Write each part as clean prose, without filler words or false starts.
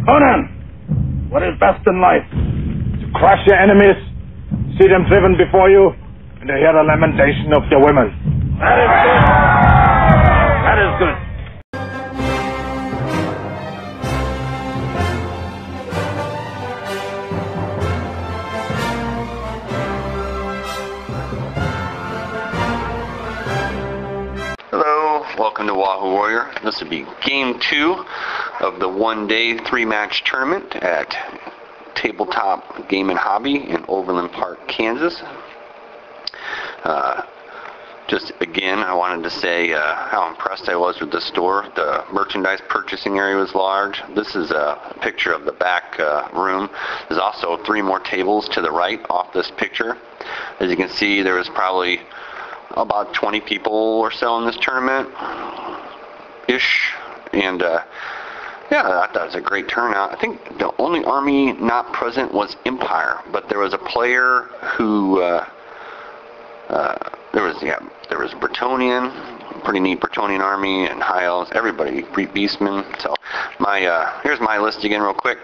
Conan, what is best in life? To crush your enemies, see them driven before you, and to hear the lamentation of your women. That is good. That is good. Hello, welcome to Wahoo Warrior. This will be game 2 of the one-day 3-match tournament at Tabletop Game and Hobby in Overland Park, Kansas. Just again, I wanted to say how impressed I was with the store. The merchandise purchasing area was large. This is a picture of the back room. There's also 3 more tables to the right off this picture. As you can see, there was probably about 20 people or so in this tournament-ish. And yeah, I thought it was a great turnout. I think the only army not present was Empire, but there was a player who there was Bretonnian, pretty neat Bretonnian army, and High Elves, everybody, Beastmen. So here's my list again real quick,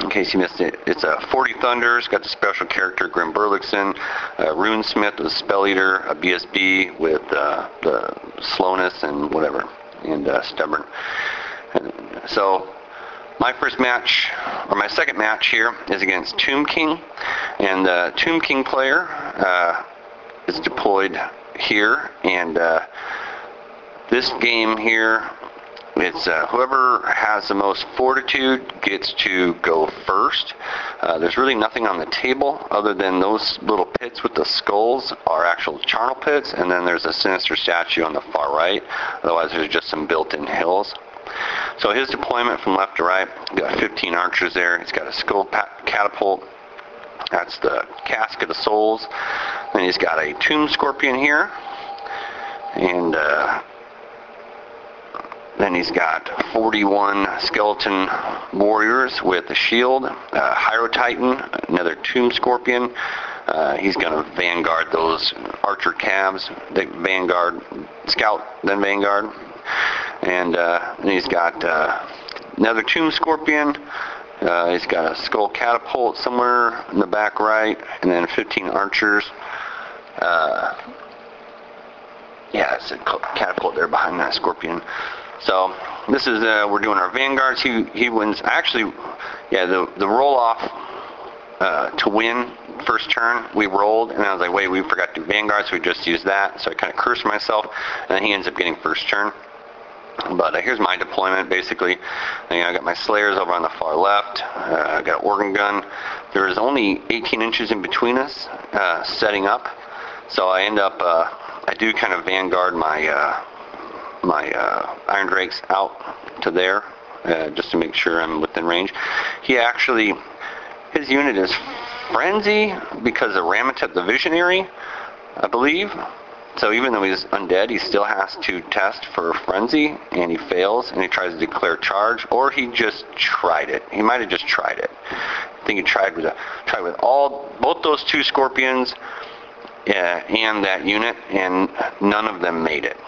in case you missed it. It's 40 Thunders, got the special character Grim Burlickson, Runesmith with Spell Eater, a BSB with the slowness and whatever, and stubborn. So my first match, or my second match here, is against Tomb King, and the Tomb King player is deployed here, and this game here, it's whoever has the most fortitude gets to go first. There's really nothing on the table other than those little pits with the skulls are actual charnel pits, and then there's a sinister statue on the far right. Otherwise there's just some built-in hills. So his deployment from left to right, got 15 archers there. He's got a skull catapult. That's the Casket of Souls. Then he's got a Tomb Scorpion here. And then he's got 41 skeleton warriors with a shield. Hyro Titan, another Tomb Scorpion. He's going to vanguard those archer calves. They vanguard, scout, then vanguard. And then he's got another Tomb Scorpion. He's got a skull catapult somewhere in the back right, and then 15 archers. Yeah, it's a catapult there behind that scorpion. So this is we're doing our vanguards. He wins. Actually, yeah, the roll off to win first turn, we rolled, and I was like, wait, we forgot to do vanguard, so we just used that. So I kind of cursed myself, and then he ends up getting first turn. But here's my deployment, basically. I got my Slayers over on the far left. I got an organ gun. There's only 18 inches in between us setting up. So I end up, I do kind of vanguard my Iron Drakes out to there, just to make sure I'm within range. His unit is Frenzy because of Ramatep the Visionary, I believe. So even though he's undead, he still has to test for Frenzy, and he fails, and he tries to declare charge, or he just tried it. He might have just tried it. I think he tried with both those 2 Scorpions and that unit, and none of them made it.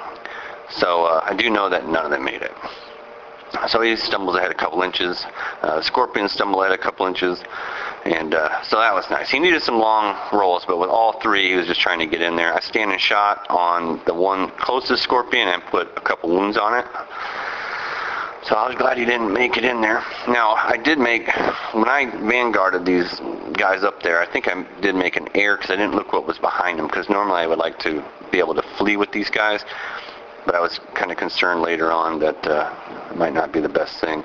So I do know that none of them made it. So he stumbles ahead a couple inches. Scorpions stumble ahead a couple inches. And so that was nice. He needed some long rolls, but with all 3, he was just trying to get in there. I stand and shot on the one closest Scorpion and put a couple wounds on it. So I was glad he didn't make it in there. Now, when I vanguarded these guys up there, I think I did make an error because I didn't look what was behind them, because normally I would like to be able to flee with these guys. But I was kind of concerned later on that it might not be the best thing.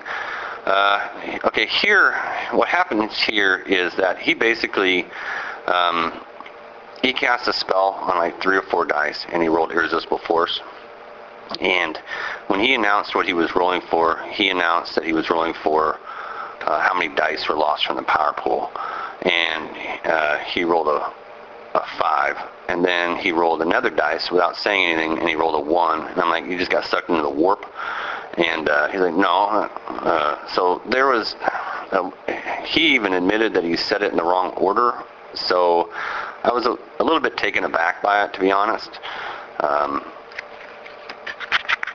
Okay, here, what happens here is that he basically, he cast a spell on like 3 or 4 dice, and he rolled Irresistible Force. And when he announced what he was rolling for, he announced that he was rolling for how many dice were lost from the power pool. And he rolled a 5. And then he rolled another dice without saying anything, and he rolled a 1. And I'm like, you just got sucked into the warp. And he's like, no. So there was, he even admitted that he said it in the wrong order. So I was a little bit taken aback by it, to be honest.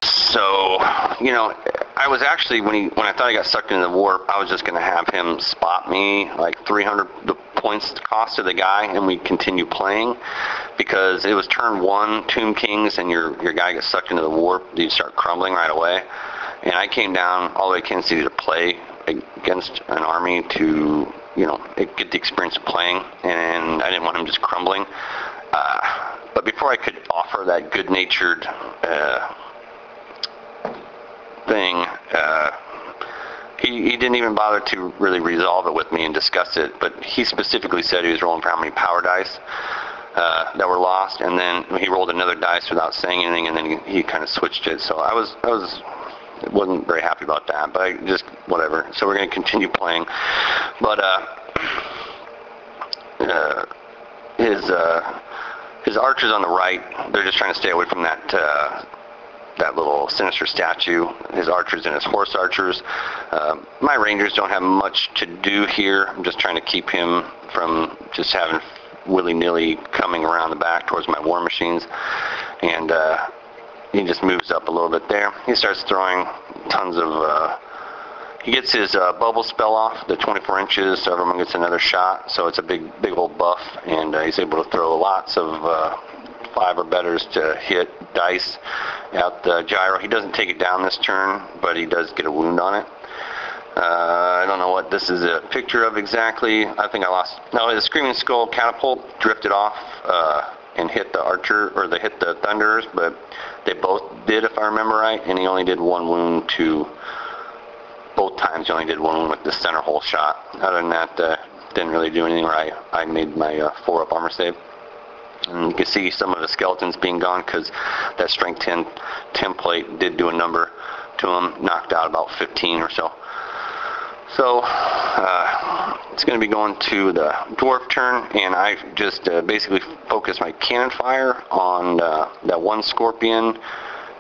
So, you know, I was actually, when I thought he got sucked into the warp, I was just going to have him spot me like 300 the points cost of the guy, and we'd continue playing, because it was turn 1, Tomb Kings, and your guy gets sucked into the warp, you'd start crumbling right away. And I came down all the way to Kansas City to play against an army to, get the experience of playing, and I didn't want him just crumbling. But before I could offer that good-natured thing, he didn't even bother to really resolve it with me and discuss it, but he specifically said he was rolling for how many power dice that were lost, and then he rolled another dice without saying anything, and then he kind of switched it. So I wasn't very happy about that, but I just, whatever. So we're going to continue playing. But his archers on the right, they're just trying to stay away from that little sinister statue. His archers and his horse archers. My rangers don't have much to do here. I'm just trying to keep him from just having willy-nilly coming around the back towards my war machines. And he just moves up a little bit there. He starts throwing tons of... he gets his bubble spell off, the 24 inches, so everyone gets another shot. So it's a big old buff, and he's able to throw lots of 5 or betters to hit dice out the gyro. He doesn't take it down this turn, but he does get a wound on it. I don't know what this is a picture of exactly. I think I lost... No, the Screaming Skull catapult drifted off and hit the archer, or they hit the thunderers, but they both did, if I remember right, and he only did 1 wound to... Both times he only did 1 wound with the center hole shot. Other than that, didn't really do anything where I made my 4-up armor save. And you can see some of the skeletons being gone because that strength 10 template did do a number to them, knocked out about 15 or so. So it's going to be going to the dwarf turn, and I just basically focus my cannon fire on that 1 scorpion,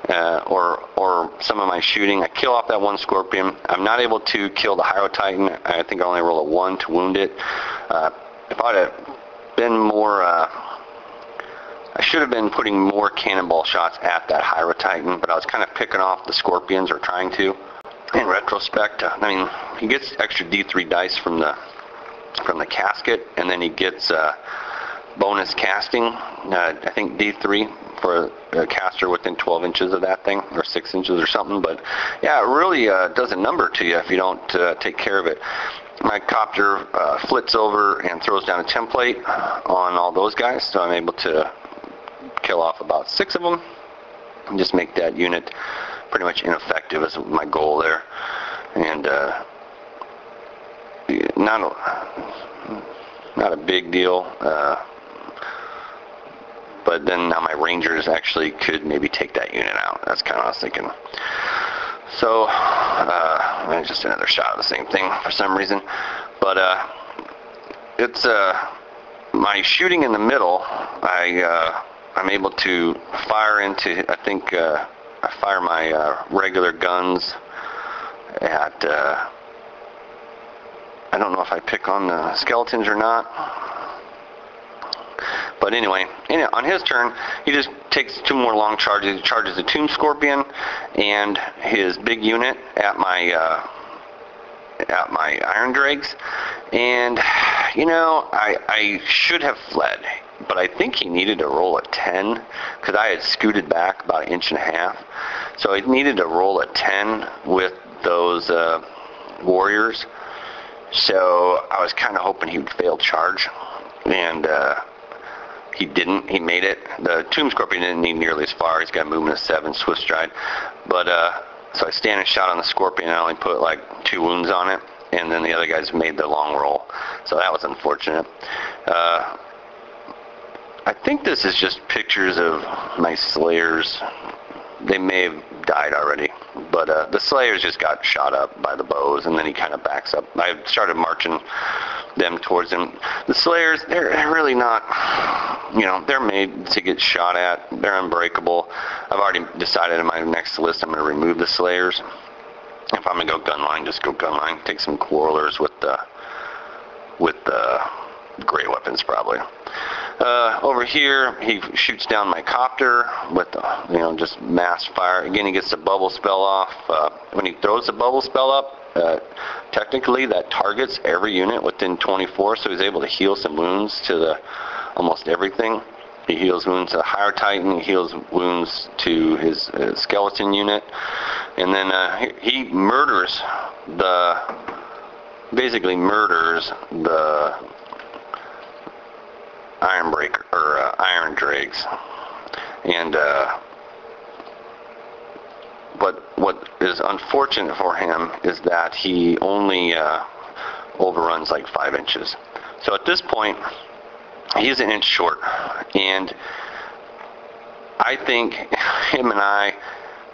or some of my shooting. I kill off that 1 scorpion. I'm not able to kill the Hyro Titan. I think I only roll a 1 to wound it. If I'd have been more... I should have been putting more cannonball shots at that Hyro Titan, but I was kind of picking off the scorpions, or trying to. In retrospect, I mean, he gets extra D3 dice from the casket, and then he gets bonus casting. I think D3 for a caster within 12 inches of that thing, or 6 inches or something. But yeah, it really does a number to you if you don't take care of it. My copter flits over and throws down a template on all those guys, so I'm able to kill off about 6 of them and just make that unit pretty much ineffective is my goal there. And not a big deal, but then now my rangers actually could maybe take that unit out. That's kind of what I was thinking. So just another shot of the same thing for some reason, but it's my shooting in the middle. I'm able to fire into, I think I fire my regular guns at, I don't know if I pick on the skeletons or not, but anyway, on his turn, he just takes 2 more long charges. He charges the Tomb Scorpion and his big unit at my Iron Drakes, and I should have fled, but I think he needed to roll a 10 because I had scooted back about 1.5 inches. So he needed to roll a 10 with those warriors. So I was kind of hoping he would fail charge, and he didn't. He made it. The Tomb Scorpion didn't need nearly as far. He's got movement of 7, swift stride. But so I stand and shot on the Scorpion, and I only put like 2 wounds on it, and then the other guys made the long roll. So that was unfortunate. I think this is just pictures of my Slayers. They may have died already, but the Slayers just got shot up by the bows, and then he kind of backs up. I started marching them towards him. The Slayers, they're really not, they're made to get shot at. They're unbreakable. I've already decided in my next list I'm going to remove the Slayers. If I'm going to go gunline, just go gunline. Take some quarrelers with the great weapons probably. Over here, he shoots down my copter with, just mass fire. Again, he gets the bubble spell off. When he throws the bubble spell up, technically that targets every unit within 24, so he's able to heal some wounds to almost everything. He heals wounds to Higher Titan, he heals wounds to his skeleton unit, and then he basically murders the Iron Dregs. And but what is unfortunate for him is that he only overruns like 5 inches. So at this point, he's an inch short, and I think him and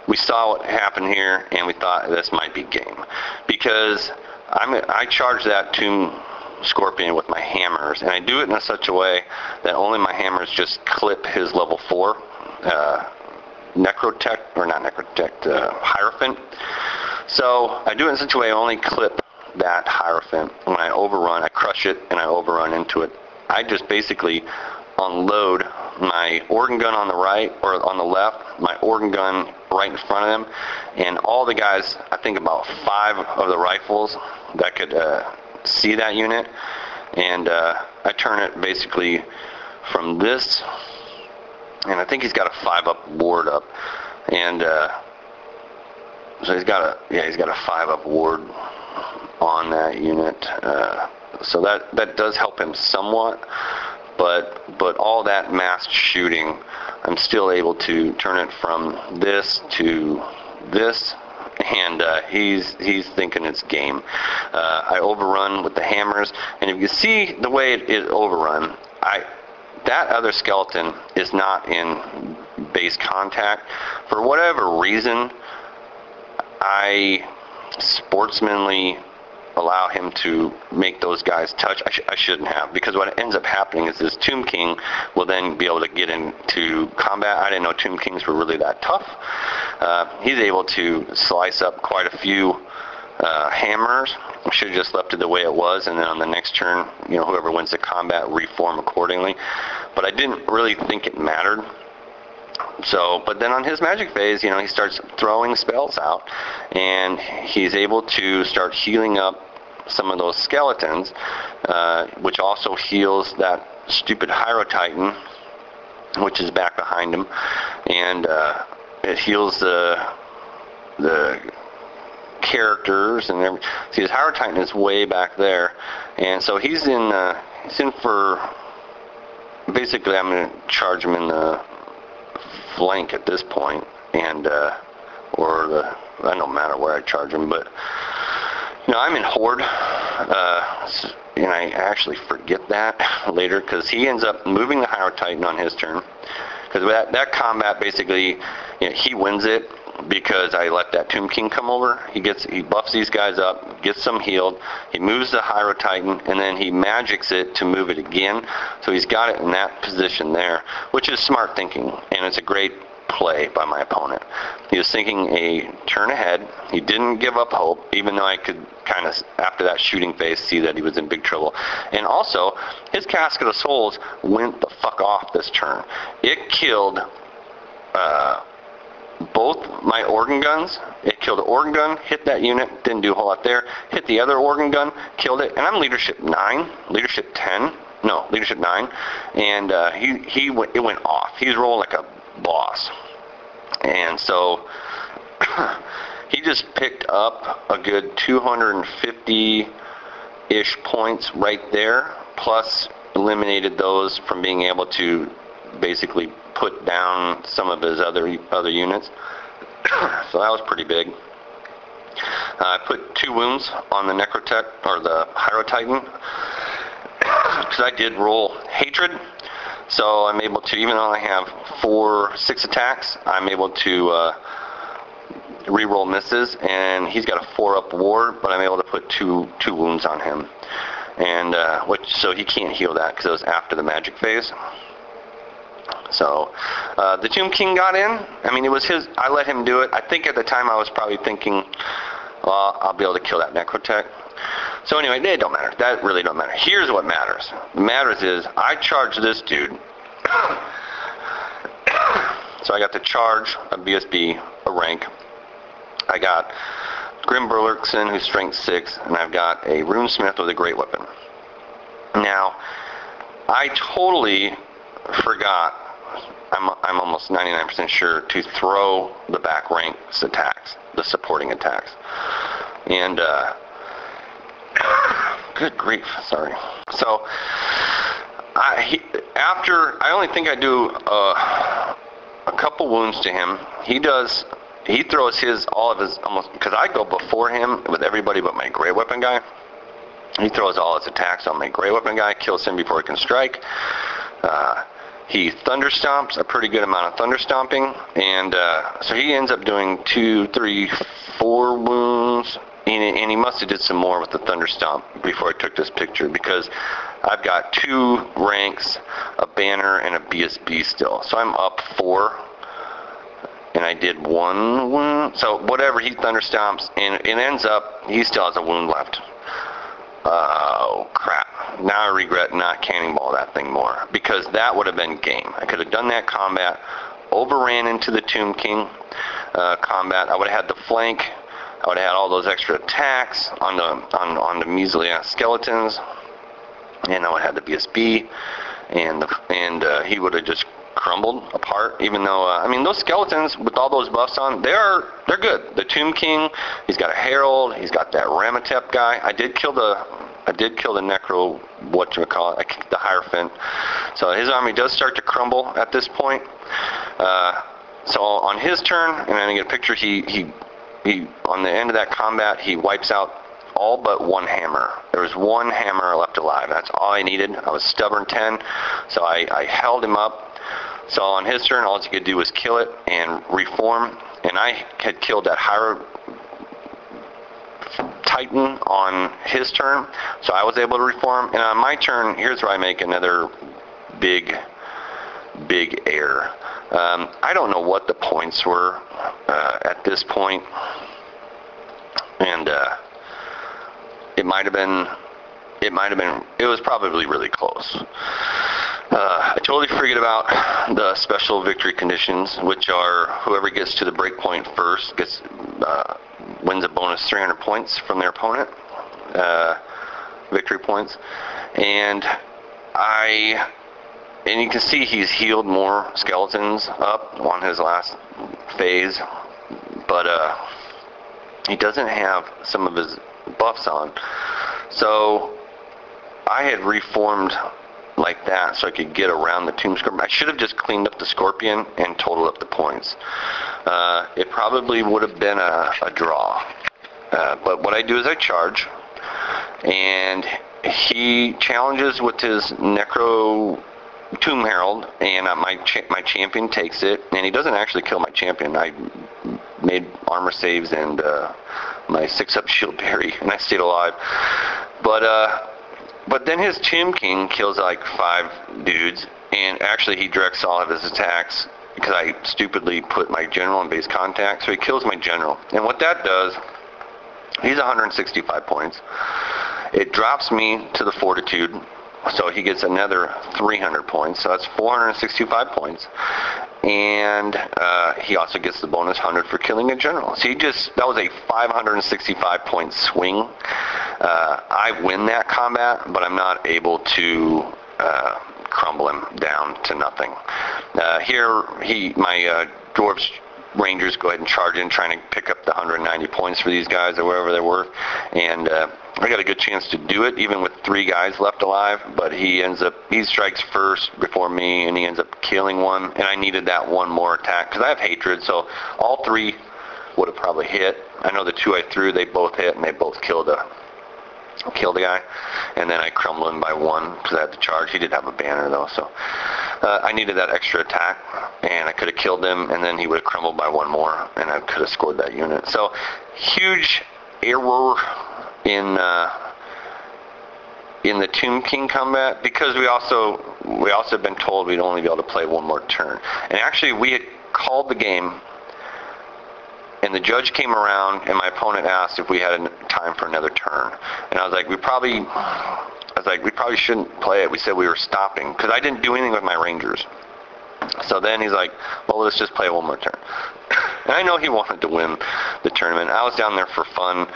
we saw what happened here, and we thought this might be game, because I charge that Tomb Scorpion with my hammers, and I do it in such a way that only my hammers just clip his level 4 Hierophant. So I do it in such a way I only clip that Hierophant. When I overrun, I crush it and I overrun into it. I just basically unload my organ gun on the right or on the left, my organ gun right in front of them, and all the guys, I think about 5 of the rifles that could see that unit, and I turn it basically from this, and I think he's got a 5-up ward up, and so he's got a 5-up ward on that unit, so that does help him somewhat, but all that mass shooting, I'm still able to turn it from this to this, and he's thinking it's game. I overrun with the hammers, and if you see the way it is overrun, that other skeleton is not in base contact. For whatever reason, I sportsmanly allow him to make those guys touch. I shouldn't have, because what ends up happening is this Tomb King will then be able to get into combat. I didn't know Tomb Kings were really that tough. He's able to slice up quite a few hammers. I should have just left it the way it was, and then on the next turn, whoever wins the combat reform accordingly. But I didn't really think it mattered. So, but then on his magic phase, he starts throwing spells out, and he's able to start healing up some of those skeletons, which also heals that stupid Hierophant Titan, which is back behind him, and it heals the characters and everything. See, his Hierophant Titan is way back there, and so he's in for. Basically, I'm going to charge him in the flank at this point, and it don't matter where I charge him, but I'm in Horde, and I actually forget that later, because he ends up moving the Hierophant Titan on his turn, because that combat basically, he wins it because I let that Tomb King come over. He buffs these guys up, gets them healed, he moves the Hierophant Titan, and then he magics it to move it again. So he's got it in that position there, which is smart thinking, and it's a great play by my opponent. He was thinking a turn ahead. He didn't give up hope, even though I could kind of, after that shooting phase, see that he was in big trouble. And also, his Casket of Souls went the fuck off this turn. It killed both my organ guns. It killed the organ gun, hit that unit, didn't do a whole lot there, hit the other organ gun, killed it, and I'm leadership 9, leadership 10, no, leadership 9, and it went off. He's rolling like a boss. And so he just picked up a good 250-ish points right there, plus eliminated those from being able to basically put down some of his other units. So that was pretty big. I put 2 wounds on the Necrotech, or the Hierophant Titan, because I did roll Hatred. So I'm able to, even though I have 6 attacks, I'm able to re-roll misses, and he's got a 4-up ward, but I'm able to put 2 wounds on him, and so he can't heal that because it was after the magic phase. So the Tomb King got in. I mean, it was his. I let him do it. I think at the time I was probably thinking, well, I'll be able to kill that Necrotech. So anyway, it don't matter. That really don't matter. Here's what matters. What matters is I charged this dude. So I got the charge, a BSB, a rank. I got Grim Burlerkson, who's strength 6, and I've got a Runesmith with a great weapon. Now, I totally forgot, I'm almost 99% sure, to throw the back rank's attacks, the supporting attacks. And, good grief, sorry. So, I only think I do a couple wounds to him. He throws all of his, almost, because I go before him with everybody but my great weapon guy. He throws all his attacks on my great weapon guy, kills him before he can strike. He thunder stomps, a pretty good amount of thunder stomping, and so he ends up doing 2, 3, 4 wounds, and he must have did some more with the thunder stomp before I took this picture, because I've got 2 ranks, a banner, and a BSB still. So I'm up 4, and I did 1 wound. So whatever, he thunder stomps, and it ends up, he still has a wound left. Oh, crap. Now I regret not cannonball that thing more, because that would have been game. I could have done that combat, overran into the Tomb King combat. I would have had the flank. I would have had all those extra attacks on the measly skeletons, and I would have had the BSB, and he would have just crumbled apart. Even though I mean, those skeletons with all those buffs on, they're good. The Tomb King, he's got a Herald, he's got that Ramatep guy. I did kill the Necro, I kicked the Hierophant. So his army does start to crumble at this point. So on his turn, and then I get a picture, he on the end of that combat, he wipes out all but 1 hammer. There was 1 hammer left alive. That's all I needed. I was stubborn 10, so I held him up. So on his turn, all he could do was kill it and reform. And I had killed that Hierophant Titan on his turn, so I was able to reform. And on my turn, here's where I make another big error. I don't know what the points were at this point, and it was probably really close. I totally forget about the special victory conditions, which are whoever gets to the break point first wins a bonus 300 points from their opponent, victory points. And you can see he's healed more skeletons up on his last phase, but he doesn't have some of his buffs on. So I had reformed like that so I could get around the Tomb Scorpion. I should have just cleaned up the Scorpion and totaled up the points. It probably would have been a draw. But what I do is I charge, and he challenges with his Necro Tomb Herald, and my champion takes it, and he doesn't actually kill my champion. I made armor saves and my 6-up shield parry, and I stayed alive. But then his Tomb King kills like 5 dudes, and actually he directs all of his attacks because I stupidly put my general in base contact, so he kills my general. And what that does, he's 165 points. It drops me to the Fortitude, so he gets another 300 points, so that's 465 points. And he also gets the bonus 100 for killing a general. So that was a 565 point swing. I win that combat, but I'm not able to crumble him down to nothing. Here, my Dwarfs Rangers go ahead and charge in, trying to pick up the 190 points for these guys or whatever they're worth. And I got a good chance to do it, even with 3 guys left alive, but he strikes first before me, and he ends up killing one, and I needed that one more attack, because I have hatred, so all 3 would have probably hit. I know the 2 I threw, they both hit, and they both killed the guy, and then I crumbled him by 1, because I had to charge. He did have a banner, though, so I needed that extra attack, and I could have killed him, and then he would have crumbled by 1 more, and I could have scored that unit. So, huge error in the Tomb King combat, because we also have been told we'd only be able to play 1 more turn. And actually, we had called the game and the judge came around, and my opponent asked if we had time for another turn. And I was like, we probably shouldn't play it. We said we were stopping, because I didn't do anything with my Rangers. So then he's like, well, let's just play one more turn. And I know he wanted to win the tournament. I was down there for fun.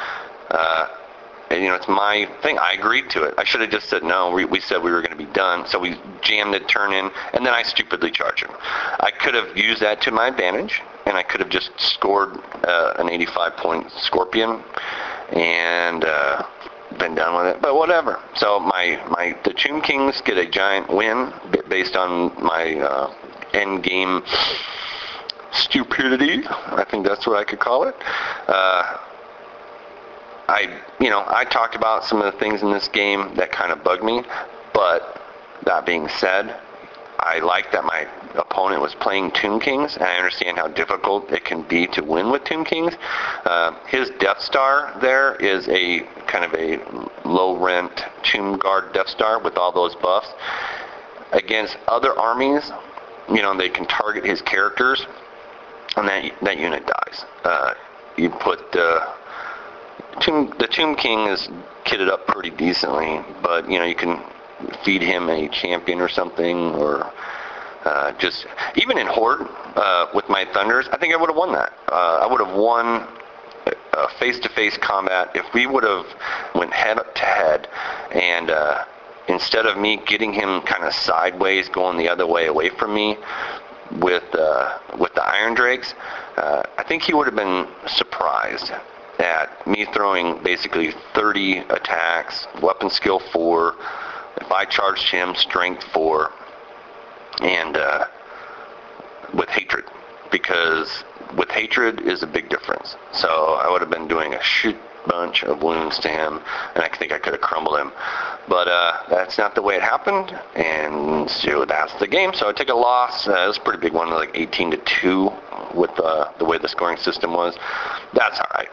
And, it's my thing. I agreed to it. I should have just said no. We said we were going to be done. So we jammed the turn in, and then I stupidly charged him. I could have used that to my advantage, and I could have just scored an 85-point Scorpion and been done with it. But whatever. So the Tomb Kings get a giant win based on my end game stupidity. I think that's what I could call it. I talked about some of the things in this game that kind of bugged me, but that being said, I like that my opponent was playing Tomb Kings, and I understand how difficult it can be to win with Tomb Kings. His Death Star there is a kind of a low-rent Tomb Guard Death Star with all those buffs. Against other armies, they can target his characters, and that unit dies. You put the Tomb King is kitted up pretty decently, but you can feed him a champion or something, or just even in Horde with my Thunders, I think I would have won that. I would have won face-to-face combat if we would have went head-to-head, and instead of me getting him kind of sideways, going the other way away from me with the Iron Drakes, I think he would have been surprised at me throwing basically 30 attacks, weapon skill 4, if I charged him strength 4, and with hatred, because with hatred is a big difference. So I would have been doing a bunch of wounds to him, and I think I could have crumbled him. But that's not the way it happened, and so that's the game. So I took a loss. It was a pretty big one, like 18-2 with the way the scoring system was. That's all right.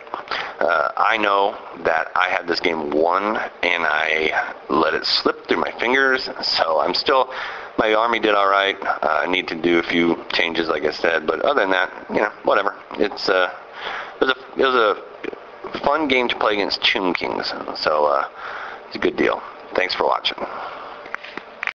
I know that I had this game won, and I let it slip through my fingers, so I'm still... My army did all right. I need to do a few changes, like I said, but other than that, whatever. It was a fun game to play against Tomb Kings, so it's a good deal. Thanks for watching.